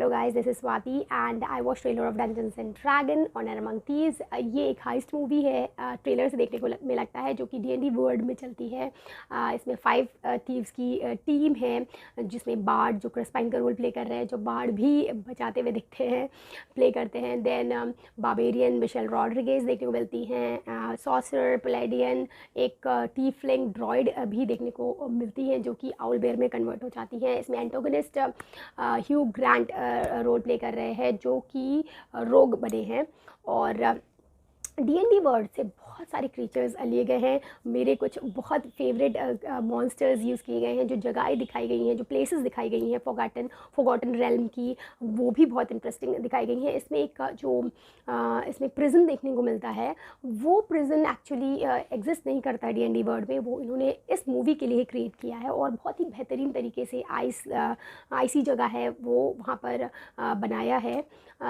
Hello guys, this is Swati and I watch trailer of Dungeons and Dragon Honour Among Thieves. ये एक heist movie है। Trailer से देखने को में लगता है जो कि D&D वर्ल्ड में चलती है। इसमें 5 थीव्स की टीम है, जिसमें बार्ड जो क्रिस्पाइन का रोल प्ले कर रहे हैं, जो बार्ड भी बचाते हुए दिखते हैं, प्ले करते हैं। देन बार्बेरियन मिशेल रॉड्रिगेज देखने को मिलती हैं। सॉसर पैलेडियन एक टीफलिंग ड्रॉइड भी देखने को मिलती है, जो कि आउल बेयर में कन्वर्ट हो जाती है। इसमें antagonist Hugh Grant role play कर रहे हैं, जो कि रोग बने हैं। और D&D वर्ड से बहुत सारे क्रीचर्स लिए गए हैं। मेरे कुछ बहुत फेवरेट मॉन्स्टर्स यूज़ किए गए हैं, जो जगहें दिखाई गई हैं, जो प्लेसेस दिखाई गई हैं फॉरगॉटन रेल्म की, वो भी बहुत इंटरेस्टिंग दिखाई गई हैं। इसमें एक इसमें प्रिजन देखने को मिलता है। वो प्रिजन एक्चुअली एग्जिस्ट नहीं करता है D&D वर्ल्ड में, वो इन्होंने इस मूवी के लिए क्रिएट किया है और बहुत ही बेहतरीन तरीके से आइसी जगह है वो वहाँ पर बनाया है।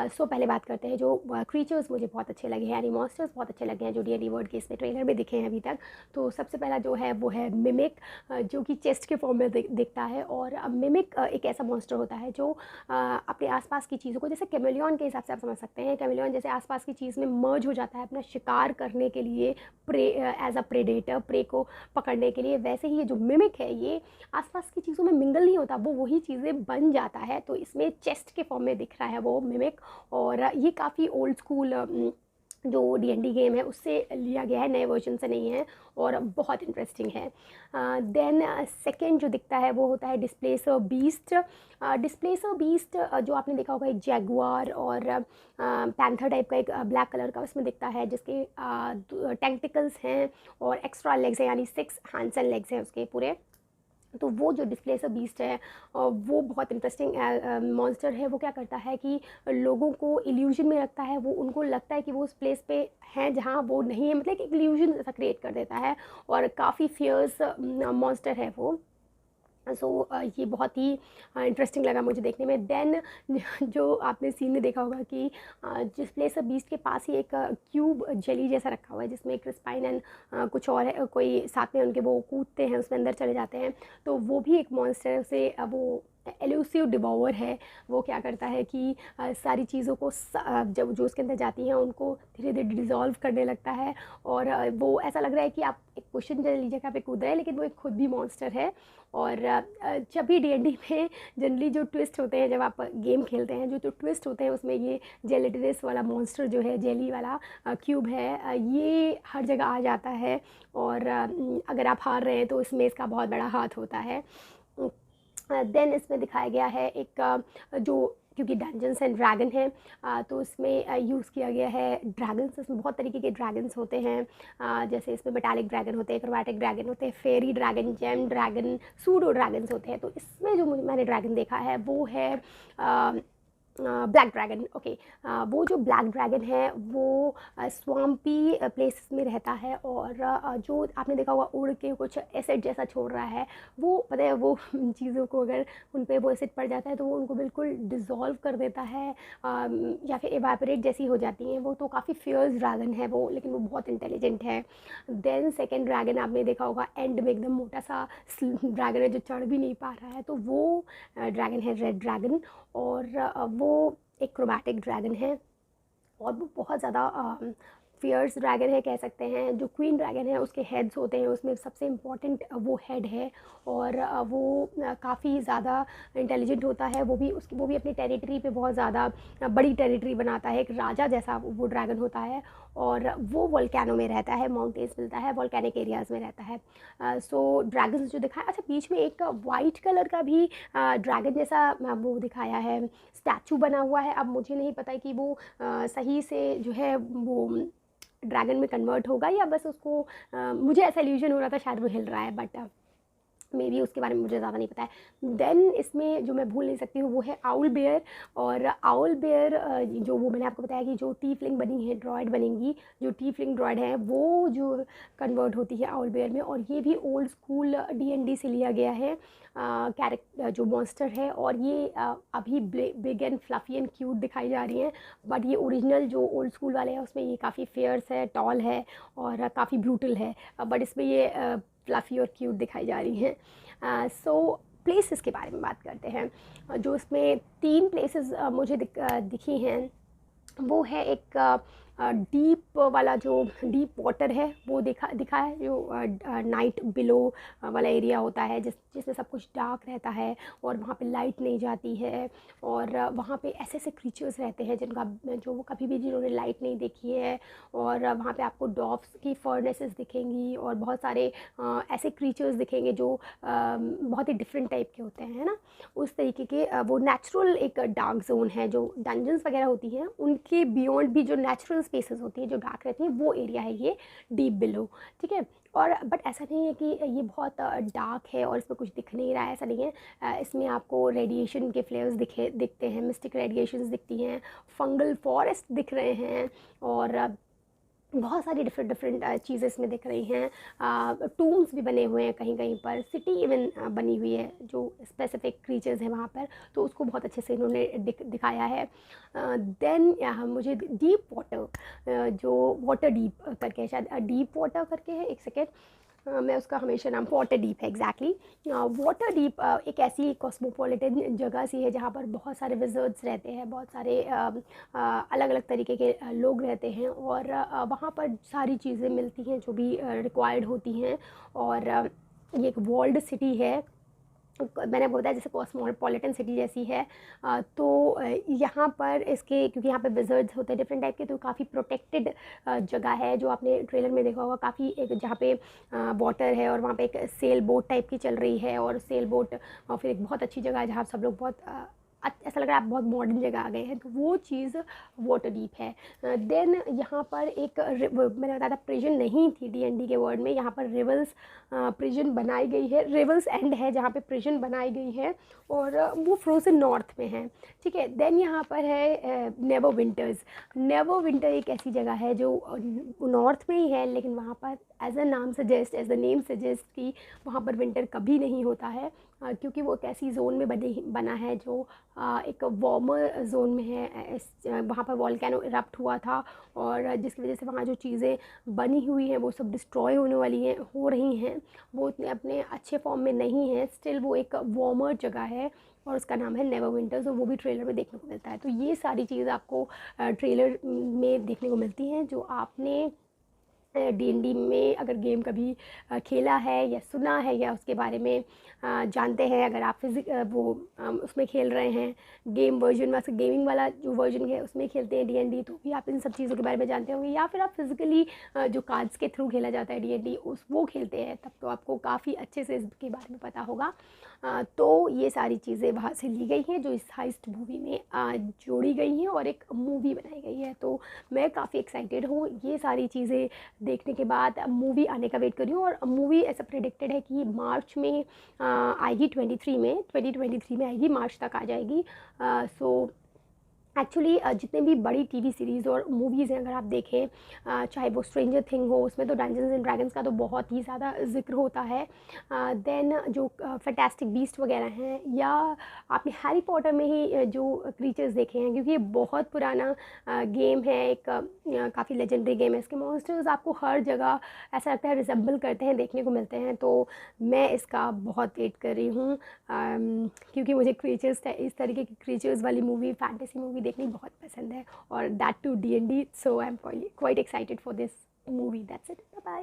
सो पहले बात करते हैं जो क्रीचर्स मुझे बहुत अच्छे लगे हैं, यानी मॉन्स्टर्स बहुत अच्छे लगे हैं जो D&D वर्ल्ड के इसमें ट्रेलर में दिखे हैं अभी तक। तो सबसे पहला जो है वो है मिमिक, जो कि चेस्ट के फॉर्म में दिखता है। और मिमिक एक ऐसा मॉन्स्टर होता है जो अपने आसपास की चीज़ों को, जैसे कैमेलियन के हिसाब से आप समझ सकते हैं, कैमेलियन जैसे आसपास की चीज़ में मर्ज हो जाता है अपना शिकार करने के लिए, prey as a predator, prey को पकड़ने के लिए, वैसे ही ये जो मिमिक है ये आसपास की चीज़ों में मिंगल नहीं होता, वो वही चीज़ें बन जाता है। तो इसमें चेस्ट के फॉर्म में दिख रहा है वो मिमिक। और ये काफ़ी ओल्ड स्कूल जो D&D गेम है उससे लिया गया है, नए वर्जन से नहीं है, और बहुत इंटरेस्टिंग है। देन सेकेंड जो दिखता है वो होता है डिस्प्लेसर बीस्ट। डिस्प्लेसर बीस्ट जो आपने देखा होगा, एक जैगुआर और पैंथर टाइप का एक ब्लैक कलर का उसमें दिखता है, जिसके टेंटिकल्स हैं और एक्स्ट्रा लेग्स हैं, यानी 6 हैंड्स एंड लेग्स हैं उसके पूरे। तो वो जो डिस्प्लेसर बीस्ट है वो बहुत इंटरेस्टिंग मॉन्स्टर है। वो क्या करता है कि लोगों को इल्यूजन में रखता है, वो उनको लगता है कि वो उस प्लेस पे हैं जहाँ वो नहीं है, मतलब एक इल्यूजन ऐसा क्रिएट कर देता है और काफ़ी फियर्स मॉन्स्टर है वो। ये बहुत ही इंटरेस्टिंग लगा मुझे देखने में। देन जो आपने सीन में देखा होगा कि डिस्प्लेसर बीस्ट के पास ही एक क्यूब जेली जैसा रखा हुआ है, जिसमें क्रिस्पाइन एंड कुछ और है, कोई साथ में उनके वो कूदते हैं, उसमें अंदर चले जाते हैं। तो वो भी एक मॉन्स्टर से वो एल्यूसिव डिवॉवर है। वो क्या करता है कि सारी चीज़ों को जब जो उसके अंदर जाती हैं उनको धीरे धीरे डिज़ोल्व करने लगता है। और वो ऐसा लग रहा है कि आप एक क्वेश्चन लीजिए जगह पे कूद रहे हैं, लेकिन वो एक खुद भी मॉन्स्टर है। और जब भी D&D में जनरली जो ट्विस्ट होते हैं, जब आप गेम खेलते हैं, जो ट्विस्ट होते हैं उसमें ये जेलेटिनस वाला मॉन्स्टर जो है, जेली वाला क्यूब है, ये हर जगह आ जाता है। और अगर आप हार रहे हैं तो इसमें इसका बहुत बड़ा हाथ होता है। देन इसमें दिखाया गया है एक जो, क्योंकि डंजन्स एंड ड्रैगन है तो इसमें यूज़ किया गया है ड्रैगन्स। इसमें बहुत तरीके के ड्रैगन्स होते हैं, जैसे इसमें मेटालिक ड्रैगन होते हैं, क्रोमैटिक ड्रैगन होते हैं, fairy dragon, gem dragon, pseudo dragons होते हैं। तो इसमें जो मैंने ड्रैगन देखा है वो है ब्लैक ड्रैगन। ओके, वो जो ब्लैक ड्रैगन है वो स्वाम्पी प्लेसेस में रहता है, और जो आपने देखा होगा उड़ के कुछ एसिड जैसा छोड़ रहा है, वो पता है वो चीज़ों को अगर उन पर वो एसिड पड़ जाता है तो वो उनको बिल्कुल डिज़ोल्व कर देता है, या फिर एवापोरेट जैसी हो जाती हैं वो। तो काफ़ी फियर्स ड्रैगन है वो, लेकिन वो बहुत इंटेलिजेंट है। देन सेकेंड ड्रैगन आपने देखा होगा एंड में एकदम मोटा सा ड्रैगन है जो चढ़ भी नहीं पा रहा है, तो वो ड्रैगन है रेड ड्रैगन। और वो एक क्रोमैटिक ड्रैगन है और वो बहुत ज़्यादा फियर्स ड्रैगन है कह सकते हैं। जो क्वीन ड्रैगन है उसके हेड्स होते हैं, उसमें सबसे इम्पॉर्टेंट वो हेड है, और वो काफ़ी ज़्यादा इंटेलिजेंट होता है। वो भी अपनी टेरिटरी पे बहुत ज़्यादा बड़ी टेरिटरी बनाता है, एक राजा जैसा वो ड्रैगन होता है। और वो वोल्केनो में रहता है, माउंटेन्स मिलता है, वोल्केनिक एरियाज़ में रहता है। सो ड्रैगन्स जो दिखाया, अच्छा बीच में एक वाइट कलर का भी ड्रैगन जैसा वो दिखाया है, स्टैचू बना हुआ है। अब मुझे नहीं पता कि वो सही से जो है वो ड्रैगन में कन्वर्ट होगा या बस उसको मुझे ऐसा इल्यूजन हो रहा था शायद वो हिल रहा है, बट मे बी उसके बारे में मुझे ज़्यादा नहीं पता है। देन इसमें जो मैं भूल नहीं सकती हूँ वो है आउल बेयर। और आउल बेयर जो वो मैंने आपको बताया कि जो टीफलिंग बनी है, ड्रॉइड बनेंगी, जो टीफलिंग ड्रॉइड है वो जो कन्वर्ट होती है आउल बेयर में। और ये भी ओल्ड स्कूल D&D से लिया गया है कैरेक्टर जो मॉन्स्टर है। और ये अभी big and fluffy and cute दिखाई जा रही हैं, बट ये ओरिजिनल जो ओल्ड स्कूल वाले हैं उसमें ये काफ़ी फेयर्स है, टॉल है और काफ़ी ब्रूटल है, बट इसमें ये फ्लफ़ी और क्यूट दिखाई जा रही हैं। सो प्लेसेस के बारे में बात करते हैं। जो इसमें 3 प्लेसेस मुझे दिखी हैं, वो है एक डीप वाला, जो डीप वाटर है वो दिखा है, जो नाइट बिलो वाला एरिया होता है, जिसमें सब कुछ डार्क रहता है और वहाँ पे लाइट नहीं जाती है, और वहाँ पे ऐसे ऐसे क्रीचर्स रहते हैं जिन्होंने लाइट नहीं देखी है, और वहाँ पे आपको डॉग्स की फर्नेसेस दिखेंगी और बहुत सारे ऐसे क्रीचर्स दिखेंगे जो बहुत ही डिफरेंट टाइप के होते हैं, है ना। उस तरीके के वो नेचुरल एक डार्क जोन है। जो डंजन्स वगैरह होती हैं उनके बियॉन्ड भी जो नेचुरल स्पेसेस होती हैं जो डार्क रहती हैं, वो एरिया है ये डीप बिलो, ठीक है। और बट ऐसा नहीं है कि ये बहुत डार्क है और इसमें कुछ दिख नहीं रहा है, ऐसा नहीं है। इसमें आपको रेडिएशन के फ्लेयर्स दिखते हैं, मिस्टिक रेडिएशंस दिखती हैं, फंगल फॉरेस्ट दिख रहे हैं, और बहुत सारी डिफरेंट चीज़ें इसमें दिख रही हैं। टूम्स भी बने हुए हैं कहीं कहीं पर, सिटी इवन बनी हुई है जो स्पेसिफिक क्रीचर्स हैं वहाँ पर, तो उसको बहुत अच्छे से इन्होंने दिखाया है। देन मुझे डीप वाटर, जो वाटर डीप करके है, शायद डीप वाटर करके है, एक सेकेंड, मैं उसका हमेशा नाम वाटर डीप है एग्जैक्टली। वाटर डीप एक ऐसी कॉस्मोपॉलिटन जगह सी है जहाँ पर बहुत सारे विज़र्ड्स रहते हैं, बहुत सारे अलग अलग तरीके के लोग रहते हैं, और वहाँ पर सारी चीज़ें मिलती हैं जो भी रिक्वायर्ड होती हैं। और ये एक वर्ल्ड सिटी है, मैंने बताया जैसे कॉस्मोपॉलिटन सिटी जैसी है। तो यहाँ पर इसके, क्योंकि यहाँ पे विज़र्ड्स होते हैं डिफरेंट टाइप के, तो काफ़ी प्रोटेक्टेड जगह है, जो आपने ट्रेलर में देखा होगा। काफ़ी एक जहाँ पे वाटर है और वहाँ पे एक सेल बोट टाइप की चल रही है, और सेल बोट फिर एक बहुत अच्छी जगह है जहाँ सब लोग बहुत ऐसा लग रहा है आप बहुत मॉडर्न जगह आ गए हैं, तो वो चीज़ वाटर डीप है। देन यहाँ पर एक मैंने बताया था प्रिजन नहीं थी D&D के वर्ड में, यहाँ पर रिवल्स प्रिजन बनाई गई है, रिवल्स एंड है जहाँ पे प्रिजन बनाई गई है, और वो फ्रोजन नॉर्थ में है, ठीक है। देन यहाँ पर है नेवरविंटर्स। नेवरविंटर एक ऐसी जगह है जो नॉर्थ में ही है, लेकिन वहाँ पर एज द नेम सजेस्ट कि वहाँ पर विंटर कभी नहीं होता है, क्योंकि वो एक ऐसी जोन में बना है जो एक वार्मर जोन में है। वहाँ पर वॉल्केनो इरप्ट हुआ था, और जिसकी वजह से वहाँ जो चीज़ें बनी हुई हैं वो सब डिस्ट्रॉय होने वाली हैं, हो रही हैं, वो इतने अपने अच्छे फॉर्म में नहीं है, स्टिल वो एक वार्मर जगह है, और उसका नाम है नेवरविंटर्स, और वो भी ट्रेलर में देखने को मिलता है। तो ये सारी चीज़ आपको ट्रेलर में देखने को मिलती हैं, जो आपने D&D में अगर गेम कभी खेला है या सुना है या उसके बारे में जानते हैं, अगर आप उसमें खेल रहे हैं गेम वर्जन में, गेमिंग वाला जो वर्जन है उसमें खेलते हैं D&D, तो भी आप इन सब चीज़ों के बारे में जानते होंगे, या फिर आप फिज़िकली जो कार्ड्स के थ्रू खेला जाता है D&D वो खेलते हैं, तब तो आपको काफ़ी अच्छे से इसके बारे में पता होगा। तो ये सारी चीज़ें वहाँ से ली गई हैं जो इस हाइस्ट मूवी में जोड़ी गई हैं और एक मूवी बनाई गई है। तो मैं काफ़ी एक्साइटेड हूँ ये सारी चीज़ें देखने के बाद। मूवी आने का वेट कर रही हूँ, और मूवी ऐसा प्रेडिक्टेड है कि मार्च में आएगी, 2023 में आएगी, मार्च तक आ जाएगी। सो एक्चुअली जितने भी बड़ी टीवी सीरीज़ और मूवीज़ हैं, अगर आप देखें, चाहे वो स्ट्रेंजर थिंग हो, उसमें तो डंजन्स एंड ड्रैगन्स का तो बहुत ही ज़्यादा जिक्र होता है। देन जो फैंटास्टिक बीस्ट वगैरह हैं, या आपने हैरी पॉटर में ही जो क्रीचर्स देखे हैं, क्योंकि ये बहुत पुराना गेम है, एक काफ़ी लेजेंडरी गेम है, इसके मॉन्स्टर्स आपको हर जगह ऐसा लगता है रिजेंबल करते हैं, देखने को मिलते हैं। तो मैं इसका बहुत वेट कर रही हूँ, क्योंकि मुझे क्रीचर्स, इस तरीके की क्रीचर्स वाली मूवी, फैंटेसी मूवी देखनी बहुत पसंद है, और that too D&D, so I am quite excited for this movie. That's it, bye bye.